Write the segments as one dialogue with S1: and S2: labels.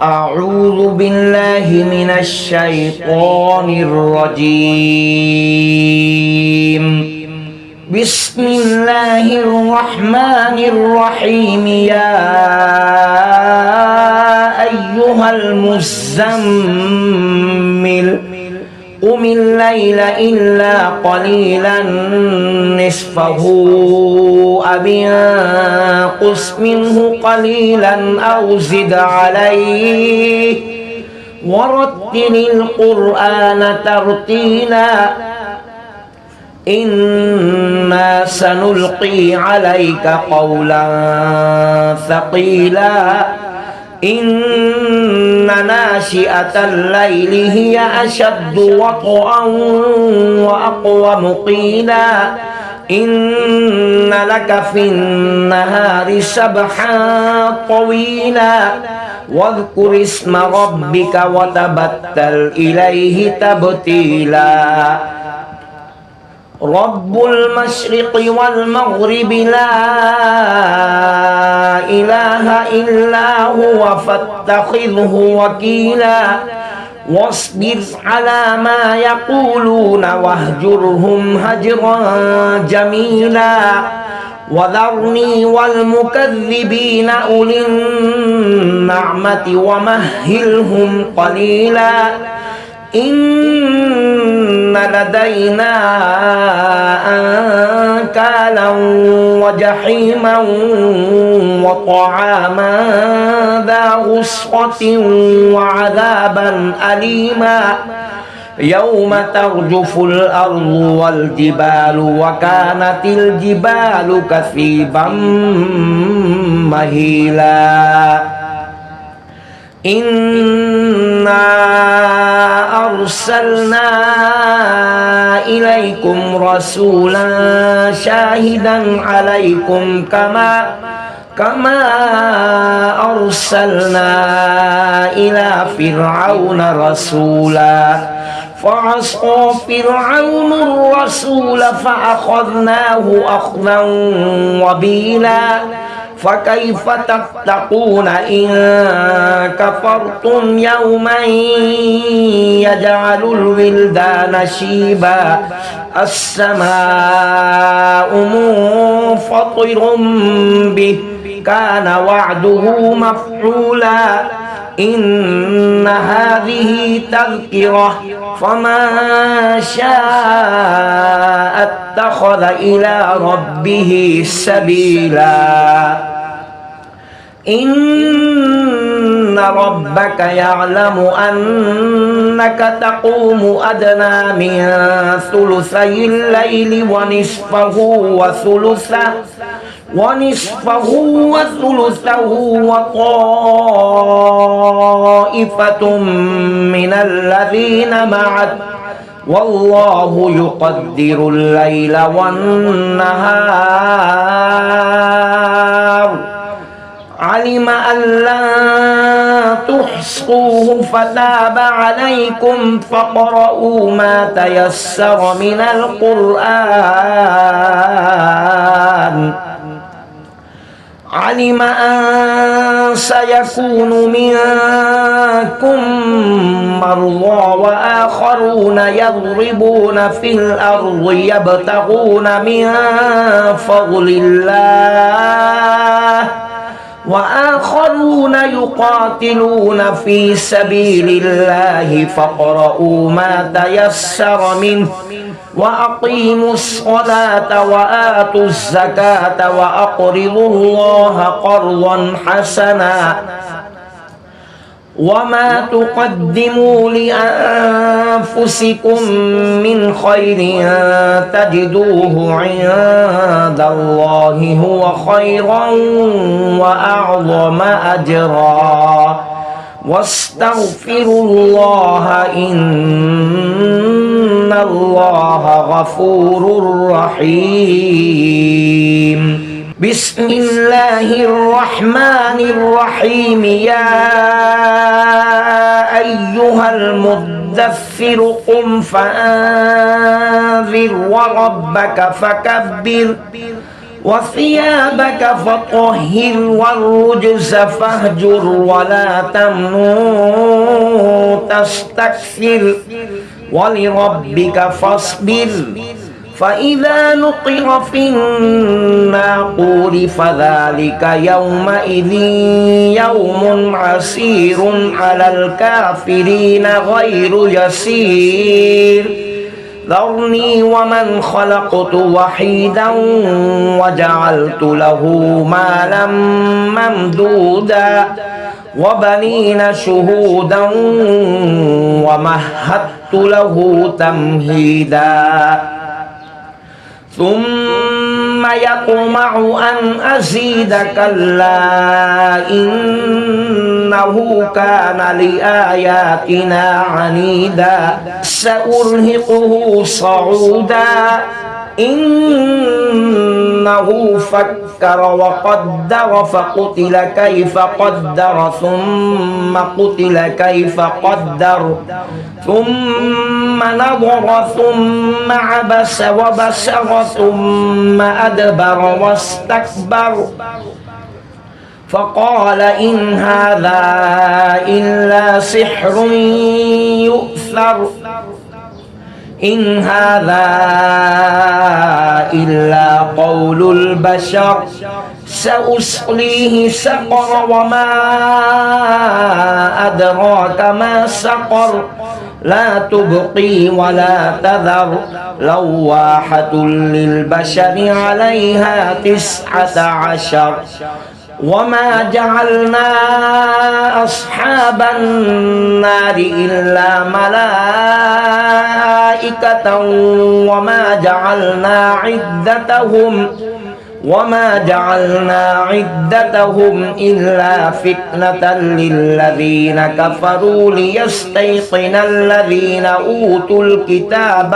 S1: أعوذ بالله من الشيطان الرجيم. بسم الله الرحمن الرحيم. يا أيها المزمل قم الليل إلا قليلا نصفه أو انقص منه قليلا أو زد عليه ورتل القرآن ترتيلا إنا سنلقي عليك قولا ثقيلا إن ناشئة الليل هي أشد وطئا وأقوم قيلا إن لك في النهار سبحا طويلا واذكر اسم ربك وتبتل إليه تبتيلا رب المشرق والمغرب لا إله إلا هو فاتخذه وكيلا واصبر على ما يقولون واهجرهم هجرا جميلا وذرني والمكذبين أولي النعمة ومهلهم قليلا إن لدينا أنكالا وجحيما وطعاما ذا غصة وعذابا أليما يوم ترجف الأرض والجبال وكانت الجبال كثيبا مهيلا إنا أرسلنا إليكم رسولا شاهدا عليكم كما أرسلنا إلى فرعون رسولا فعصى فرعون الرسول فأخذناه أخذا وبيلا فكيف تتقون إن كفرتم يوما يجعل الولدان شيبا السماء منفطر به كان وعده مفعولا إن هذه تذكرة فمن شاء اتخذ إلى ربه سبيلا إن ربك يعلم أنك تقوم أدنى من ثلثي الليل ونصفه وثلثه وطائفة من الذين معك والله يقدر الليل والنهار علم أن لن تحصوه فتاب عليكم فاقرؤوا ما تيسر من القرآن علم أن سيكون منكم مرضى وآخرون يضربون في الأرض يبتغون من فضل الله وآخرون يقاتلون في سبيل الله فاقرؤوا ما تيسر منه وأقيموا الصلاة وآتوا الزكاة وأقرضوا الله قرضا حسنا وما تقدموا لأنفسكم من خير تجدوه عند الله هو خيرا وأعظم أجرا واستغفروا الله إن الله غفور رحيم بسم الله الرحمن الرحيم يا أيها المدثر قم فأنذر وربك فكبر وثيابك فطهر والرجز فاهجر ولا تمنن تستكثر ولربك فاصبر فإذا نقر في الناقور فذلك يومئذ يوم عسير على الكافرين غير يسير ذرني ومن خلقت وحيدا وجعلت له مالا ممدودا وبنين شهودا ومهدت له تمهيدا ثم يطمع أن أزيد كلا إنه كان لآياتنا عنيدا سأرهقه صعودا إنه فكر وقدر فقتل كيف قدر ثم قتل كيف قدر ثم نظر ثم عبس وبسر ثم أدبر واستكبر فقال إن هذا إلا سحر يؤثر إن هذا إلا قول البشر سأصليه سقر وما أدراك ما سقر لا تبقي ولا تذر لواحة للبشر عليها 19 وما جعلنا أصحاب النار إلا ملائكة وما جعلنا عدتهم إلا فتنة للذين كفروا ليستيقن الذين أوتوا الكتاب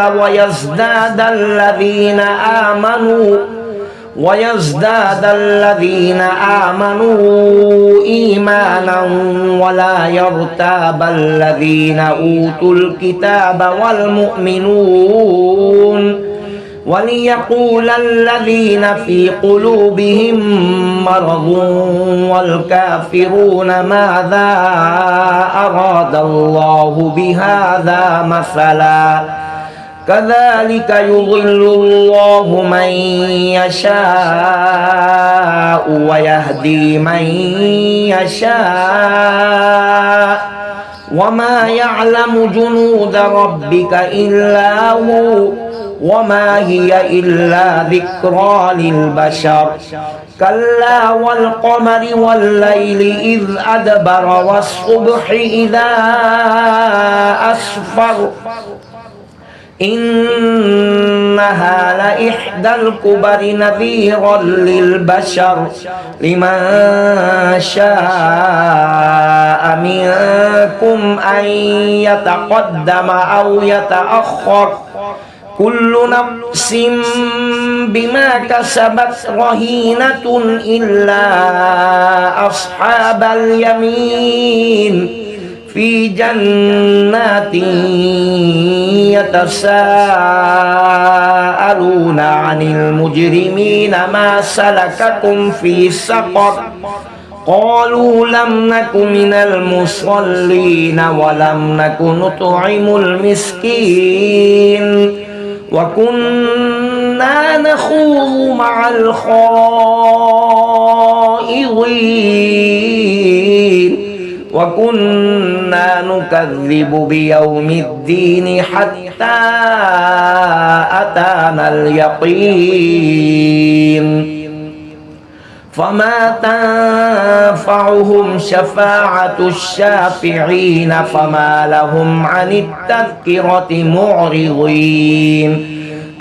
S1: ويزداد الذين آمنوا إيمانا ولا يرتاب الذين أوتوا الكتاب والمؤمنون وليقول الذين في قلوبهم مرض والكافرون ماذا أراد الله بهذا مثلا كذلك يضل الله من يشاء ويهدي من يشاء وما يعلم جنود ربك إلا هو وما هي إلا ذكرى للبشر كلا والقمر والليل إذ أدبر والصبح إذا أسفر إنها لإحدى الكبر نذيرا للبشر لمن شاء منكم أن يتقدم أو يتأخر كل نفس بما كسبت رهينة إلا أصحاب اليمين في جنات يتساءلون عن المجرمين ما سلككم في سقر قالوا لم نك من المصلين ولم نك نطعم المسكين وكنا نخوض مع الخائضين وكنا نكذب بيوم الدين حتى أتانا اليقين فما تنفعهم شفاعة الشافعين فما لهم عن التذكرة معرضين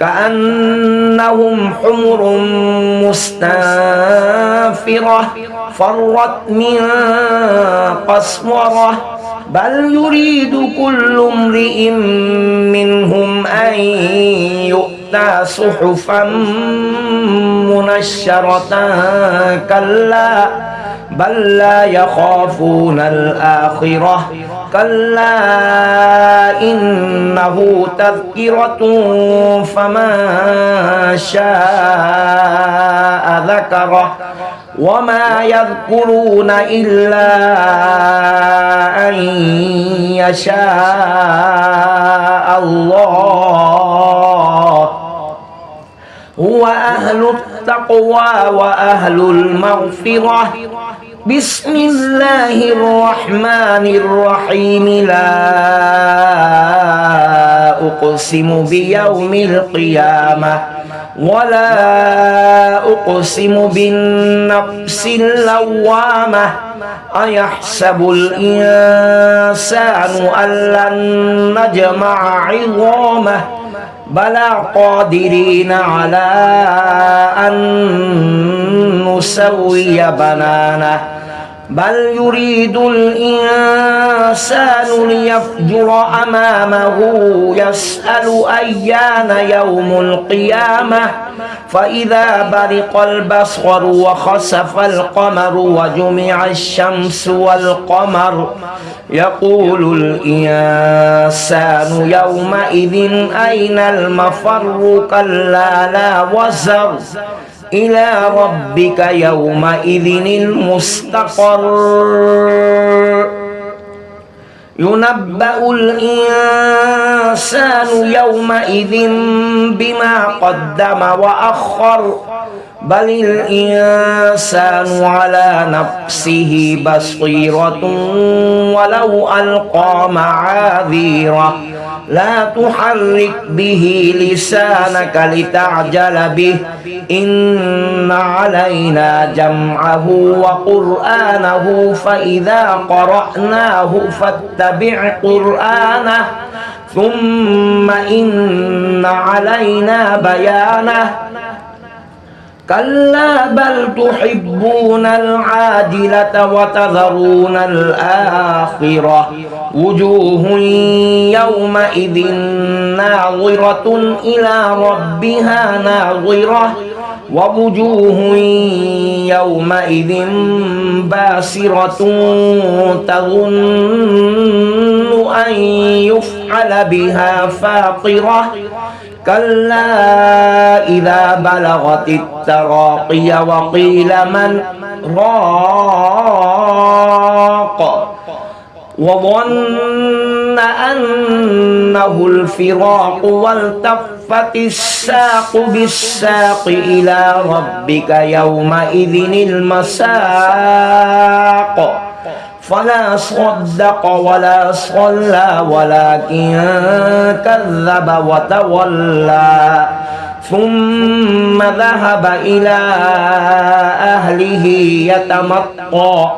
S1: كأنهم حمر مستنفرة فرت من قسورة بل يريد كل امرئ منهم أن يؤتى صحفا منشرة كلا بل لا يخافون الآخرة كلا إنه تذكرة فمن شاء ذكره وما يذكرون إلا أن يشاء الله هو أهل التقوى وأهل المغفرة. بسم الله الرحمن الرحيم. لا أقسم بيوم القيامة ولا أقسم بالنفس اللوامة أيحسب الإنسان أن لن نجمع عظامه بلى قادرين على أن نسوي بنانه بل يريد الإنسان ليفجر أمامه يسأل أيان يوم القيامة فإذا برق البصر وخسف القمر وجمع الشمس والقمر يقول الإنسان يومئذ أين المفر كلا لا وزر إلى ربك يومئذ المستقر ينبأ الإنسان يومئذ بما قدم وأخر بل الإنسان على نفسه بصيرة ولو ألقى معاذيره لا تحرك به لسانك لتعجل به إن علينا جمعه وقرآنه فإذا قرأناه فاتبع قرآنه ثم إن علينا بيانه كلا بل تحبون العاجلة وتذرون الآخرة وجوه يومئذ ناظرة إلى ربها ناظرة ووجوه يومئذ باسرة تظن أن يفعل بها فاقرة كلا إذا بلغت التراقي وقيل من راق وظن أنه الفراق والتفت الساق بالساق إلى ربك يومئذ المساق فلا صدق ولا صلى ولكن كذب وتولى ثم ذهب إلى أهله يتمطى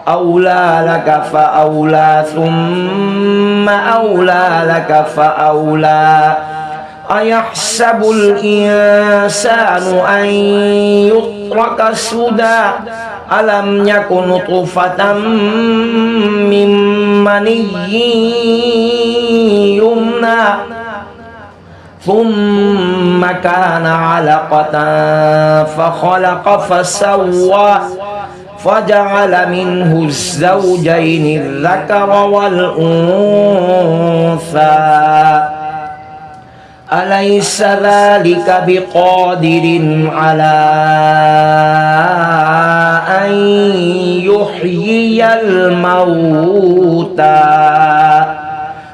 S1: أولى لك فأولى ثم أولى لك فأولى أيحسب الإنسان أن يترك سدى ألم يك نطفة من مني يمنى ثم كان علقة فخلق فسوى فجعل منه الزوجين الذكر والأنثى أليس ذلك بقادر على أن يحيي الموتى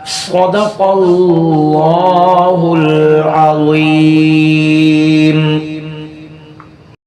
S1: صدق الله العظيم.